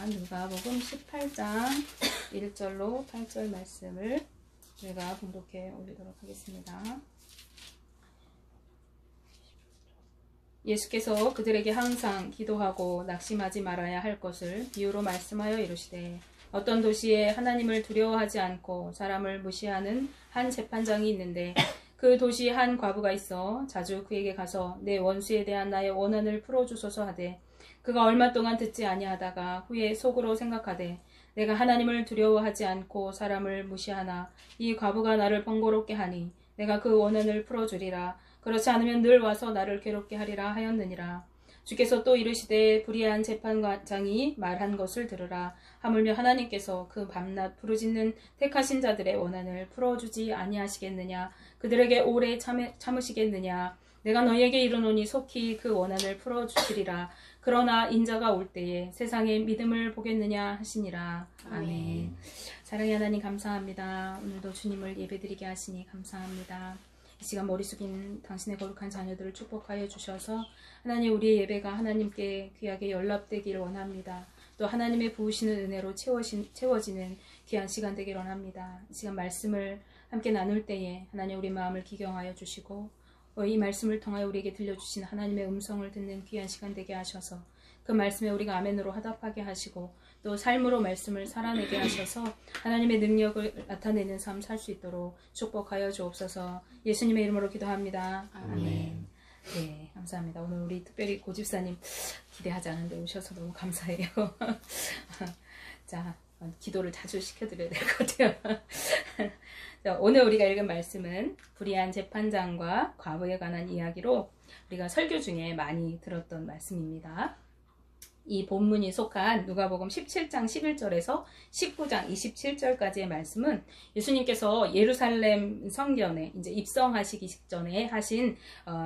누가복음 18장 1절로 8절 말씀을 제가 봉독해 올리도록 하겠습니다. 예수께서 그들에게 항상 기도하고 낙심하지 말아야 할 것을 비유로 말씀하여 이르시되, 어떤 도시에 하나님을 두려워하지 않고 사람을 무시하는 한 재판장이 있는데, 그 도시에 한 과부가 있어 자주 그에게 가서 내 원수에 대한 나의 원한을 풀어주소서 하되, 그가 얼마 동안 듣지 아니하다가 후에 속으로 생각하되, 내가 하나님을 두려워하지 않고 사람을 무시하나 이 과부가 나를 번거롭게 하니 내가 그 원한을 풀어주리라. 그렇지 않으면 늘 와서 나를 괴롭게 하리라 하였느니라. 주께서 또 이르시되, 불의한 재판장이 말한 것을 들으라. 하물며 하나님께서 그 밤낮 부르짖는 택하신 자들의 원한을 풀어주지 아니하시겠느냐? 그들에게 오래 참으시겠느냐? 내가 너희에게 이르노니 속히 그 원한을 풀어주시리라. 그러나 인자가 올 때에 세상의 믿음을 보겠느냐 하시니라. 아멘. 사랑의 하나님, 감사합니다. 오늘도 주님을 예배드리게 하시니 감사합니다. 이 시간 머리 숙인 당신의 거룩한 자녀들을 축복하여 주셔서 하나님, 우리의 예배가 하나님께 귀하게 연락되기를 원합니다. 또 하나님의 부으시는 은혜로 채워지는 귀한 시간 되기를 원합니다. 이 시간 말씀을 함께 나눌 때에 하나님, 우리 마음을 기경하여 주시고 이 말씀을 통하여 우리에게 들려주신 하나님의 음성을 듣는 귀한 시간 되게 하셔서 그 말씀에 우리가 아멘으로 화답하게 하시고 또 삶으로 말씀을 살아내게 하셔서 하나님의 능력을 나타내는 삶 살 수 있도록 축복하여 주옵소서. 예수님의 이름으로 기도합니다. 아멘. 네, 감사합니다. 오늘 우리 특별히 고집사님 기대하지 않은데 오셔서 너무 감사해요. 자, 기도를 자주 시켜드려야 될 것 같아요. 자, 오늘 우리가 읽은 말씀은 불의한 재판장과 과부에 관한 이야기로 우리가 설교 중에 많이 들었던 말씀입니다. 이 본문이 속한 누가복음 17장 11절에서 19장 27절까지의 말씀은 예수님께서 예루살렘 성전에 이제 입성하시기 직전에 하신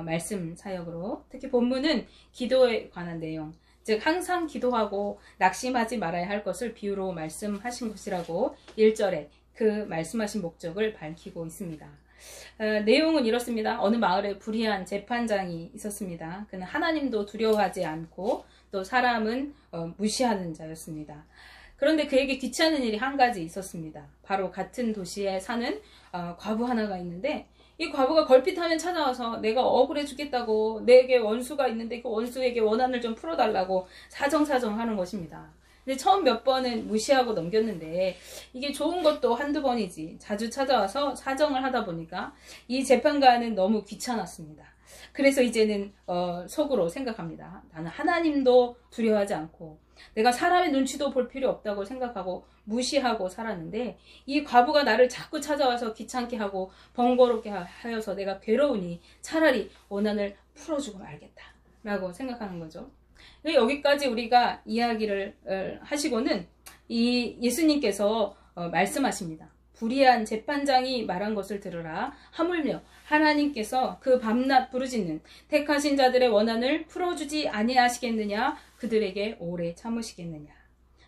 말씀 사역으로, 특히 본문은 기도에 관한 내용, 즉 항상 기도하고 낙심하지 말아야 할 것을 비유로 말씀하신 것이라고 1절에 그 말씀하신 목적을 밝히고 있습니다. 내용은 이렇습니다. 어느 마을에 불의한 재판장이 있었습니다. 그는 하나님도 두려워하지 않고 또 사람은 무시하는 자였습니다. 그런데 그에게 귀찮은 일이 한 가지 있었습니다. 바로 같은 도시에 사는 과부 하나가 있는데, 이 과부가 걸핏하면 찾아와서 내가 억울해 죽겠다고, 내게 원수가 있는데 그 원수에게 원한을 좀 풀어달라고 사정사정 하는 것입니다. 근데 처음 몇 번은 무시하고 넘겼는데 이게 좋은 것도 한두 번이지 자주 찾아와서 사정을 하다 보니까 이 재판관은 너무 귀찮았습니다. 그래서 이제는 속으로 생각합니다. 나는 하나님도 두려워하지 않고 내가 사람의 눈치도 볼 필요 없다고 생각하고 무시하고 살았는데, 이 과부가 나를 자꾸 찾아와서 귀찮게 하고 번거롭게 하여서 내가 괴로우니 차라리 원한을 풀어주고 말겠다 라고 생각하는 거죠. 여기까지 우리가 이야기를 하시고는 이 예수님께서 말씀하십니다. 불의한 재판장이 말한 것을 들으라. 하물며 하나님께서 그 밤낮 부르짖는 택하신 자들의 원한을 풀어주지 아니하시겠느냐? 그들에게 오래 참으시겠느냐?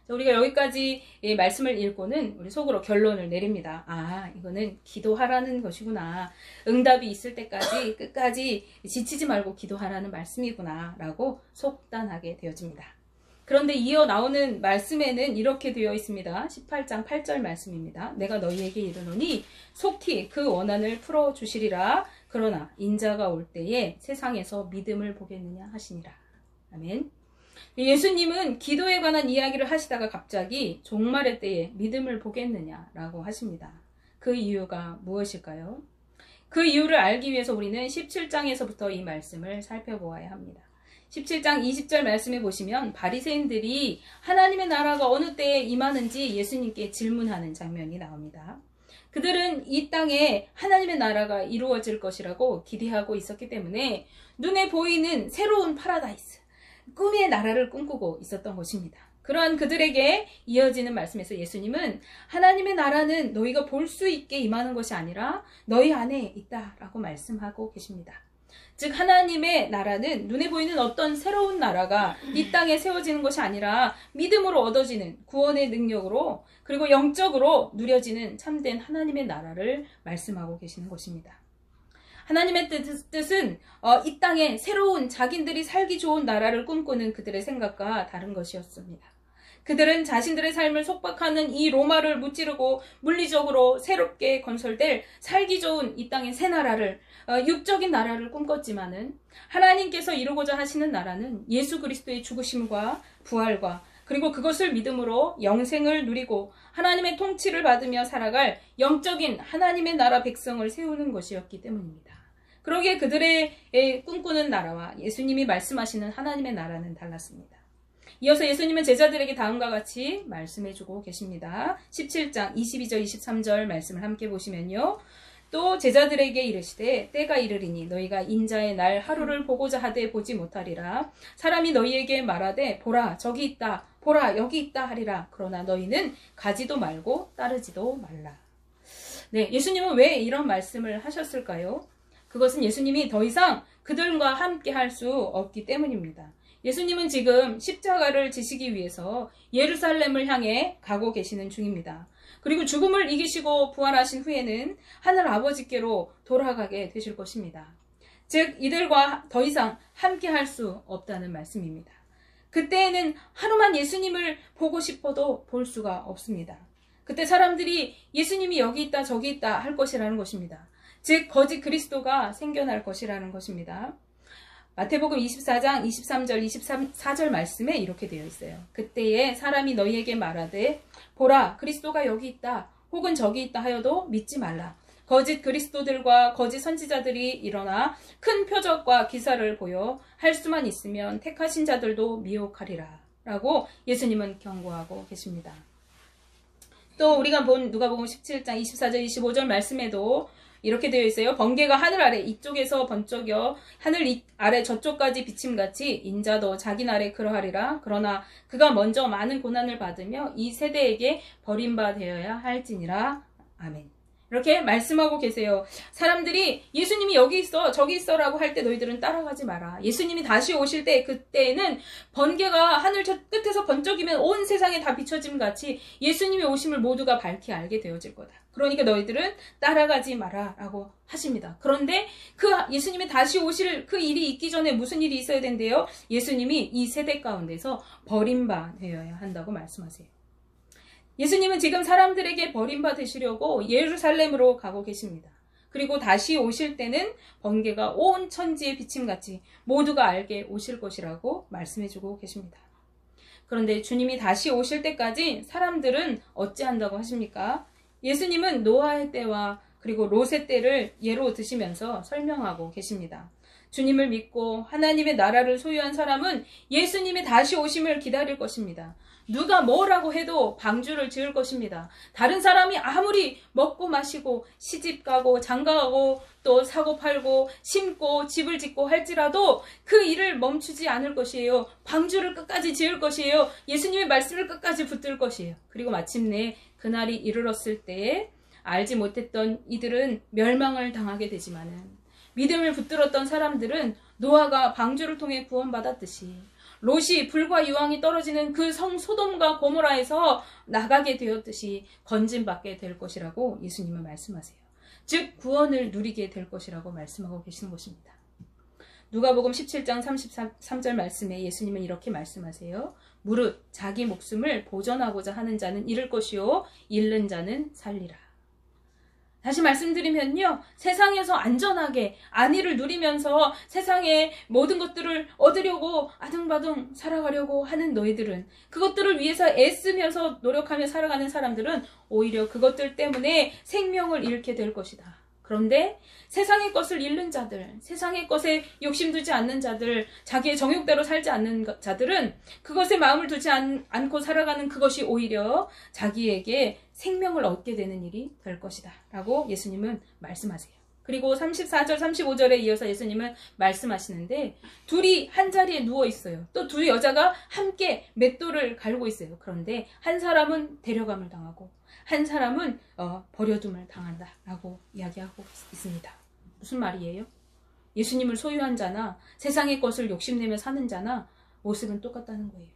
우리가 여기까지 이 말씀을 읽고는 우리 속으로 결론을 내립니다. 아, 이거는 기도하라는 것이구나. 응답이 있을 때까지 끝까지 지치지 말고 기도하라는 말씀이구나 라고 속단하게 되어집니다. 그런데 이어 나오는 말씀에는 이렇게 되어 있습니다. 18장 8절 말씀입니다. 내가 너희에게 이르노니 속히 그 원한을 풀어주시리라. 그러나 인자가 올 때에 세상에서 믿음을 보겠느냐 하시니라. 아멘. 예수님은 기도에 관한 이야기를 하시다가 갑자기 종말의 때에 믿음을 보겠느냐라고 하십니다. 그 이유가 무엇일까요? 그 이유를 알기 위해서 우리는 17장에서부터 이 말씀을 살펴보아야 합니다. 17장 20절 말씀에 보시면 바리새인들이 하나님의 나라가 어느 때에 임하는지 예수님께 질문하는 장면이 나옵니다. 그들은 이 땅에 하나님의 나라가 이루어질 것이라고 기대하고 있었기 때문에 눈에 보이는 새로운 파라다이스, 꿈의 나라를 꿈꾸고 있었던 것입니다. 그러한 그들에게 이어지는 말씀에서 예수님은 하나님의 나라는 너희가 볼 수 있게 임하는 것이 아니라 너희 안에 있다라고 말씀하고 계십니다. 즉 하나님의 나라는 눈에 보이는 어떤 새로운 나라가 이 땅에 세워지는 것이 아니라 믿음으로 얻어지는 구원의 능력으로, 그리고 영적으로 누려지는 참된 하나님의 나라를 말씀하고 계시는 것입니다. 하나님의 뜻은 이 땅에 새로운 자기들이 살기 좋은 나라를 꿈꾸는 그들의 생각과 다른 것이었습니다. 그들은 자신들의 삶을 속박하는 이 로마를 무찌르고 물리적으로 새롭게 건설될 살기 좋은 이 땅의 새 나라를, 육적인 나라를 꿈꿨지만은 하나님께서 이루고자 하시는 나라는 예수 그리스도의 죽으심과 부활과 그리고 그것을 믿음으로 영생을 누리고 하나님의 통치를 받으며 살아갈 영적인 하나님의 나라 백성을 세우는 것이었기 때문입니다. 그러기에 그들의 꿈꾸는 나라와 예수님이 말씀하시는 하나님의 나라는 달랐습니다. 이어서 예수님은 제자들에게 다음과 같이 말씀해주고 계십니다. 17장 22절 23절 말씀을 함께 보시면요. 또 제자들에게 이르시되 때가 이르리니 너희가 인자의 날 하루를 보고자 하되 보지 못하리라. 사람이 너희에게 말하되 보라 저기 있다 보라 여기 있다 하리라. 그러나 너희는 가지도 말고 따르지도 말라. 네, 예수님은 왜 이런 말씀을 하셨을까요? 그것은 예수님이 더 이상 그들과 함께 할 수 없기 때문입니다. 예수님은 지금 십자가를 지시기 위해서 예루살렘을 향해 가고 계시는 중입니다. 그리고 죽음을 이기시고 부활하신 후에는 하늘 아버지께로 돌아가게 되실 것입니다. 즉 이들과 더 이상 함께 할 수 없다는 말씀입니다. 그때에는 하루만 예수님을 보고 싶어도 볼 수가 없습니다. 그때 사람들이 예수님이 여기 있다 저기 있다 할 것이라는 것입니다. 즉 거짓 그리스도가 생겨날 것이라는 것입니다. 마태복음 24장 23절 24절 말씀에 이렇게 되어 있어요. 그때에 사람이 너희에게 말하되 보라 그리스도가 여기 있다 혹은 저기 있다 하여도 믿지 말라. 거짓 그리스도들과 거짓 선지자들이 일어나 큰 표적과 기사를 보여 할 수만 있으면 택하신 자들도 미혹하리라 라고 예수님은 경고하고 계십니다. 또 우리가 본 누가복음 17장 24절 25절 말씀에도 이렇게 되어 있어요. 번개가 하늘 아래 이쪽에서 번쩍여 하늘 아래 저쪽까지 비침같이 인자도 자기 날에 그러하리라. 그러나 그가 먼저 많은 고난을 받으며 이 세대에게 버림받아야 할지니라. 아멘. 이렇게 말씀하고 계세요. 사람들이 예수님이 여기 있어 저기 있어 라고 할 때 너희들은 따라가지 마라. 예수님이 다시 오실 때 그때에는 번개가 하늘 저 끝에서 번쩍이면 온 세상에 다 비춰짐 같이 예수님의 오심을 모두가 밝히 알게 되어질 거다. 그러니까 너희들은 따라가지 마라 라고 하십니다. 그런데 그 예수님이 다시 오실 그 일이 있기 전에 무슨 일이 있어야 된대요? 예수님이 이 세대 가운데서 버림받아야 한다고 말씀하세요. 예수님은 지금 사람들에게 버림받으시려고 예루살렘으로 가고 계십니다. 그리고 다시 오실 때는 번개가 온 천지에 비침같이 모두가 알게 오실 것이라고 말씀해주고 계십니다. 그런데 주님이 다시 오실 때까지 사람들은 어찌한다고 하십니까? 예수님은 노아의 때와 그리고 롯의 때를 예로 드시면서 설명하고 계십니다. 주님을 믿고 하나님의 나라를 소유한 사람은 예수님의 다시 오심을 기다릴 것입니다. 누가 뭐라고 해도 방주를 지을 것입니다. 다른 사람이 아무리 먹고 마시고 시집가고 장가가고 또 사고 팔고 심고 집을 짓고 할지라도 그 일을 멈추지 않을 것이에요. 방주를 끝까지 지을 것이에요. 예수님의 말씀을 끝까지 붙들 것이에요. 그리고 마침내 그날이 이르렀을 때에 알지 못했던 이들은 멸망을 당하게 되지만은 믿음을 붙들었던 사람들은 노아가 방주를 통해 구원받았듯이 롯이 불과 유황이 떨어지는 그 성 소돔과 고모라에서 나가게 되었듯이 건진받게 될 것이라고 예수님은 말씀하세요. 즉 구원을 누리게 될 것이라고 말씀하고 계시는 것입니다. 누가복음 17장 33절 말씀에 예수님은 이렇게 말씀하세요. 무릇 자기 목숨을 보전하고자 하는 자는 잃을 것이요 잃는 자는 살리라. 다시 말씀드리면요. 세상에서 안전하게 안위를 누리면서 세상의 모든 것들을 얻으려고 아등바등 살아가려고 하는 너희들은 그것들을 위해서 애쓰면서 노력하며 살아가는 사람들은 오히려 그것들 때문에 생명을 잃게 될 것이다. 그런데 세상의 것을 잃는 자들, 세상의 것에 욕심두지 않는 자들, 자기의 정욕대로 살지 않는 자들은 그것에 마음을 두지 않고 살아가는 그것이 오히려 자기에게 생명을 얻게 되는 일이 될 것이다 라고 예수님은 말씀하세요. 그리고 34절 35절에 이어서 예수님은 말씀하시는데 둘이 한 자리에 누워 있어요. 또 두 여자가 함께 맷돌을 갈고 있어요. 그런데 한 사람은 데려감을 당하고 한 사람은 버려둠을 당한다 라고 이야기하고 있습니다. 무슨 말이에요? 예수님을 소유한 자나 세상의 것을 욕심내며 사는 자나 모습은 똑같다는 거예요.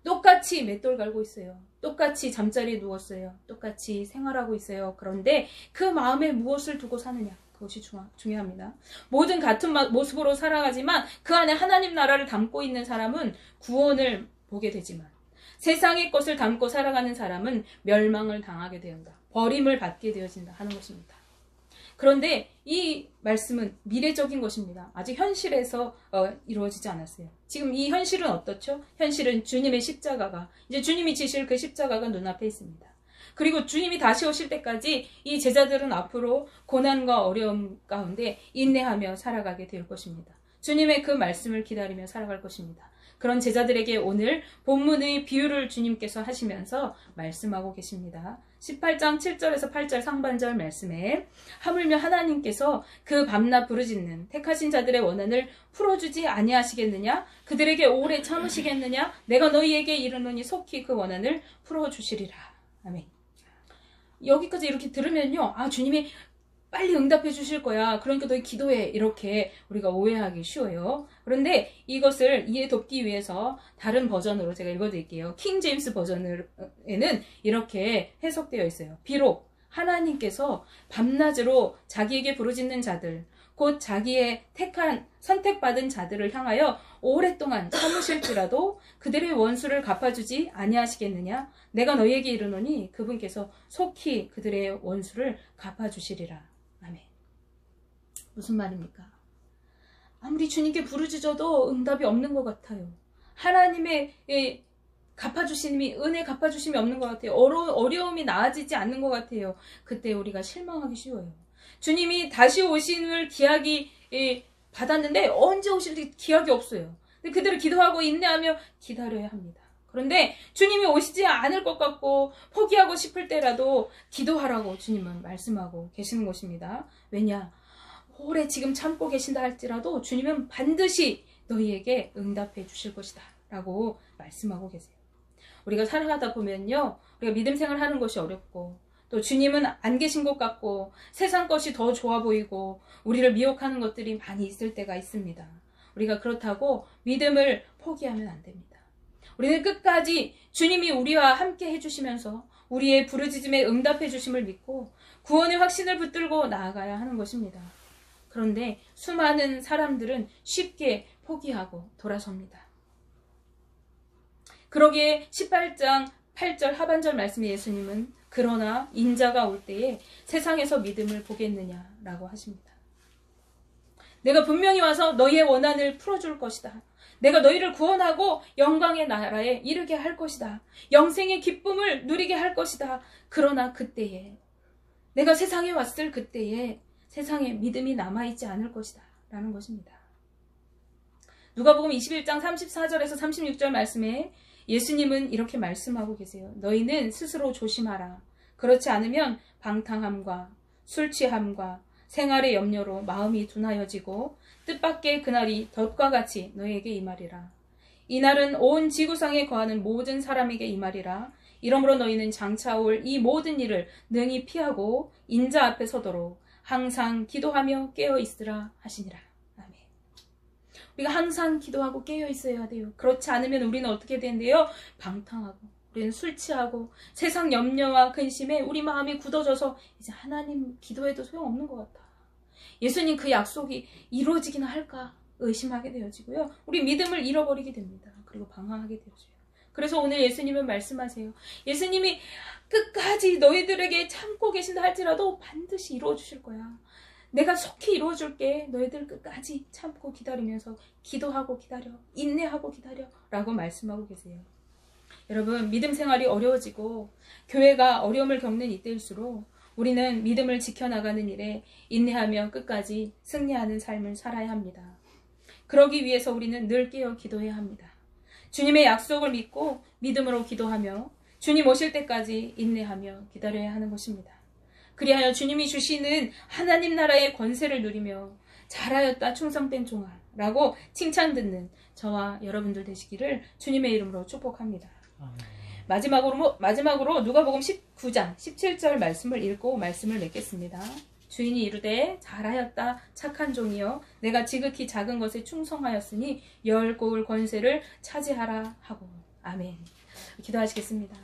똑같이 맷돌 갈고 있어요. 똑같이 잠자리에 누웠어요. 똑같이 생활하고 있어요. 그런데 그 마음에 무엇을 두고 사느냐, 그것이 중요합니다. 모든 같은 모습으로 살아가지만 그 안에 하나님 나라를 담고 있는 사람은 구원을 보게 되지만 세상의 것을 담고 살아가는 사람은 멸망을 당하게 되었다. 버림을 받게 되어진다 하는 것입니다. 그런데 이 말씀은 미래적인 것입니다. 아직 현실에서 이루어지지 않았어요. 지금 이 현실은 어떻죠? 현실은 주님의 십자가가, 이제 주님이 지실 그 십자가가 눈앞에 있습니다. 그리고 주님이 다시 오실 때까지 이 제자들은 앞으로 고난과 어려움 가운데 인내하며 살아가게 될 것입니다. 주님의 그 말씀을 기다리며 살아갈 것입니다. 그런 제자들에게 오늘 본문의 비유를 주님께서 하시면서 말씀하고 계십니다. 18장 7절에서 8절 상반절 말씀에 하물며 하나님께서 그 밤낮 부르짖는 택하신 자들의 원한을 풀어주지 아니하시겠느냐? 그들에게 오래 참으시겠느냐? 내가 너희에게 이르노니 속히 그 원한을 풀어주시리라. 아멘. 여기까지 이렇게 들으면요, 아, 주님이 빨리 응답해 주실 거야. 그러니까 너희 기도해. 이렇게 우리가 오해하기 쉬워요. 그런데 이것을 이해 돕기 위해서 다른 버전으로 제가 읽어드릴게요. 킹 제임스 버전에는 이렇게 해석되어 있어요. 비록 하나님께서 밤낮으로 자기에게 부르짖는 자들, 곧 자기의 선택받은 자들을 향하여 오랫동안 참으실지라도 그들의 원수를 갚아주지 아니하시겠느냐? 내가 너희에게 이르노니 그분께서 속히 그들의 원수를 갚아주시리라. 아멘. 무슨 말입니까? 아무리 주님께 부르짖어도 응답이 없는 것 같아요. 하나님의 갚아주심이, 은혜 갚아주심이 없는 것 같아요. 어려움이 나아지지 않는 것 같아요. 그때 우리가 실망하기 쉬워요. 주님이 다시 오심을 기약이 받았는데 언제 오실지 기약이 없어요. 근데 그들을 기도하고 인내하며 기다려야 합니다. 그런데 주님이 오시지 않을 것 같고 포기하고 싶을 때라도 기도하라고 주님은 말씀하고 계시는 것입니다. 왜냐? 오래 지금 참고 계신다 할지라도 주님은 반드시 너희에게 응답해 주실 것이다 라고 말씀하고 계세요. 우리가 살아가다 보면요, 우리가 믿음 생활하는 것이 어렵고 또 주님은 안 계신 것 같고 세상 것이 더 좋아 보이고 우리를 미혹하는 것들이 많이 있을 때가 있습니다. 우리가 그렇다고 믿음을 포기하면 안 됩니다. 우리는 끝까지 주님이 우리와 함께 해주시면서 우리의 부르짖음에 응답해 주심을 믿고 구원의 확신을 붙들고 나아가야 하는 것입니다. 그런데 수많은 사람들은 쉽게 포기하고 돌아섭니다. 그러기에 18장 8절 하반절 말씀의 예수님은 그러나 인자가 올 때에 세상에서 믿음을 보겠느냐라고 하십니다. 내가 분명히 와서 너희의 원한을 풀어줄 것이다. 내가 너희를 구원하고 영광의 나라에 이르게 할 것이다. 영생의 기쁨을 누리게 할 것이다. 그러나 그때에, 내가 세상에 왔을 그때에 세상에 믿음이 남아있지 않을 것이다 라는 것입니다. 누가복음 21장 34절에서 36절 말씀에 예수님은 이렇게 말씀하고 계세요. 너희는 스스로 조심하라. 그렇지 않으면 방탕함과 술 취함과 생활의 염려로 마음이 둔하여지고 뜻밖의 그날이 덫과 같이 너희에게 임하리라. 이날은 온 지구상에 거하는 모든 사람에게 임하리라. 이러므로 너희는 장차 올 이 모든 일을 능히 피하고 인자 앞에 서도록 항상 기도하며 깨어 있으라 하시니라. 아멘. 우리가 항상 기도하고 깨어 있어야 돼요. 그렇지 않으면 우리는 어떻게 되는데요? 방탕하고 우리는 술 취하고 세상 염려와 근심에 우리 마음이 굳어져서 이제 하나님 기도해도 소용없는 것 같아. 예수님 그 약속이 이루어지기나 할까 의심하게 되어지고요. 우리 믿음을 잃어버리게 됩니다. 그리고 방황하게 되어져요. 그래서 오늘 예수님은 말씀하세요. 예수님이 끝까지 너희들에게 참고 계신다 할지라도 반드시 이루어 주실 거야. 내가 속히 이루어 줄게. 너희들 끝까지 참고 기다리면서 기도하고 기다려. 인내하고 기다려. 라고 말씀하고 계세요. 여러분, 믿음 생활이 어려워지고 교회가 어려움을 겪는 이때일수록 우리는 믿음을 지켜나가는 일에 인내하며 끝까지 승리하는 삶을 살아야 합니다. 그러기 위해서 우리는 늘 깨어 기도해야 합니다. 주님의 약속을 믿고 믿음으로 기도하며 주님 오실 때까지 인내하며 기다려야 하는 것입니다. 그리하여 주님이 주시는 하나님 나라의 권세를 누리며 잘하였다 충성된 종아 라고 칭찬 듣는 저와 여러분들 되시기를 주님의 이름으로 축복합니다. 마지막으로 누가복음 19장 17절 말씀을 읽고 말씀을 맺겠습니다. 주인이 이르되 잘하였다 착한 종이여 내가 지극히 작은 것에 충성하였으니 열고울 권세를 차지하라 하고. 아멘. 기도하시겠습니다.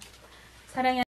사랑의